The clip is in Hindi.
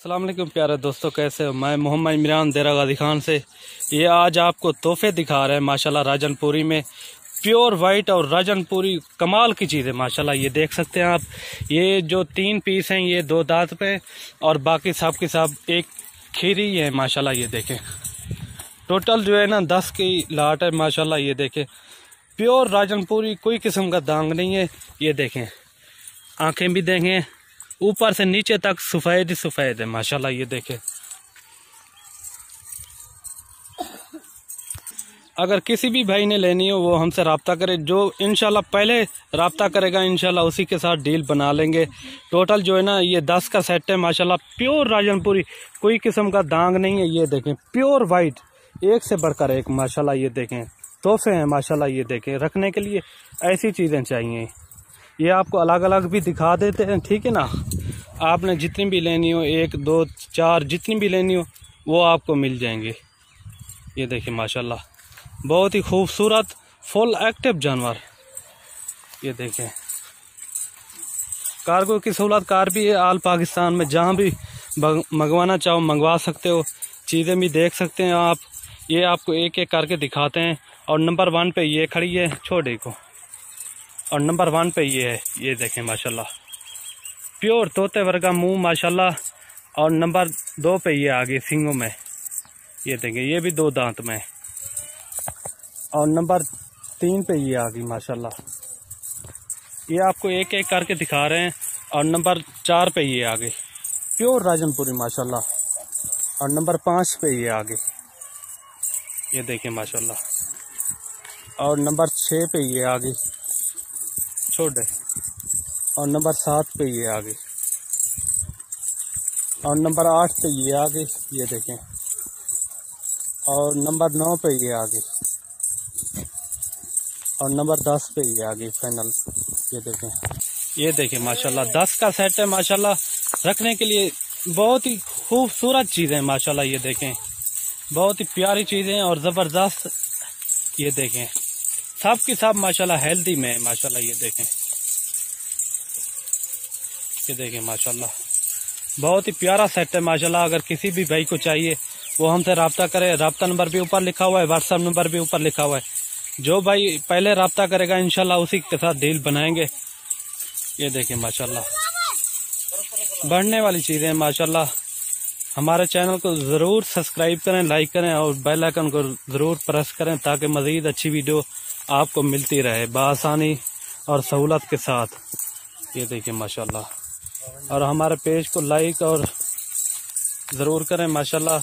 अस्सलाम वालेकुम प्यारे दोस्तों, कैसे हो? मैं मोहम्मद इमरान देरा गाजी खान से ये आज आपको तोहफे दिखा रहे हैं माशाल्लाह। राजनपुरी में प्योर वाइट और राजनपुरी कमाल की चीज़ है माशाल्लाह। ये देख सकते हैं आप, ये जो 3 पीस हैं ये 2 दांत पे और बाकी सब के सब एक खीरी है माशाल्लाह। ये देखें, टोटल जो है ना 10 की लाट है माशाल्लाह। ये देखें, प्योर राजनपुरी, कोई किस्म का दांग नहीं है। ये देखें, आंखें भी देखें, ऊपर से नीचे तक सफ़ेद ही सफ़ेद है माशाल्लाह। ये देखें, अगर किसी भी भाई ने लेनी हो वो हमसे रब्ता करे। जो इंशाल्लाह पहले रब्ता करेगा इंशाल्लाह उसी के साथ डील बना लेंगे। टोटल जो है ना ये 10 का सेट है माशाल्लाह। प्योर राजनपुरी, कोई किस्म का दांग नहीं है। ये देखें, प्योर वाइट, एक से बढ़कर एक माशाल्लाह। ये देखें, तोहफे हैं माशाल्लाह। ये देखें, रखने के लिए ऐसी चीज़ें चाहिए। ये आपको अलग अलग भी दिखा देते हैं, ठीक है ना। आपने जितनी भी लेनी हो, 1 2 4 जितनी भी लेनी हो वो आपको मिल जाएंगे। ये देखिए माशाल्लाह, बहुत ही खूबसूरत फुल एक्टिव जानवर। ये देखें, कार्गो की सहूलत कार भी है आल पाकिस्तान में। जहाँ भी मंगवाना चाहो मंगवा सकते हो, चीज़ें भी देख सकते हैं आप। ये आपको एक एक करके दिखाते हैं। और नंबर 1 पे ये खड़ी है छोटे को, और नंबर 1 पे ये है। ये देखें माशाल्लाह, प्योर तोते वर्गा मुंह माशाल्लाह। और नंबर 2 पे ये आगे सिंगों में। ये देखें, ये भी 2 दांत में। और नंबर 3 पे ये आ गई माशाल्लाह। ये आपको एक एक करके दिखा रहे हैं। और नंबर 4 पे ये आ गई प्योर राजनपुरी माशाल्लाह। और नंबर 5 पे ये आ गई। ये देखें माशाल्लाह। और नंबर 6 पे ये आ गई छोटे। और नंबर 7 पे ये आ गई। और नंबर 8 पे ये आ गई। ये देखें। और नंबर 9 पे ये आ गई। और नंबर 10 पे ये आ गई फाइनल। ये देखें माशाल्लाह, 10 का सेट है माशाल्लाह। रखने के लिए बहुत ही खूबसूरत चीज़ें माशाल्लाह। ये देखें, बहुत ही प्यारी चीज़ें और ज़बरदस्त। ये देखें, सब की सब माशाल्लाह हेल्दी में है माशाल्लाह। ये देखें माशाल्लाह, बहुत ही प्यारा सेट है माशाल्लाह। अगर किसी भी भाई को चाहिए वो हमसे रब्ता करे। रब्ता नंबर भी ऊपर लिखा हुआ है, व्हाट्सएप नंबर भी ऊपर लिखा हुआ है। जो भाई पहले रब्ता करेगा इंशाल्लाह उसी के साथ डील बनाएंगे। ये देखें माशाल्लाह, बढ़ने वाली चीज़ें माशाल्लाह। हमारे चैनल को ज़रूर सब्सक्राइब करें, लाइक करें और बेल आइकन को ज़रूर प्रेस करें ताकि मज़ीद अच्छी वीडियो आपको मिलती रहे बआसानी और सहूलत के साथ। ये देखिए माशाल्लाह, और हमारे पेज को लाइक और ज़रूर करें माशाल्लाह।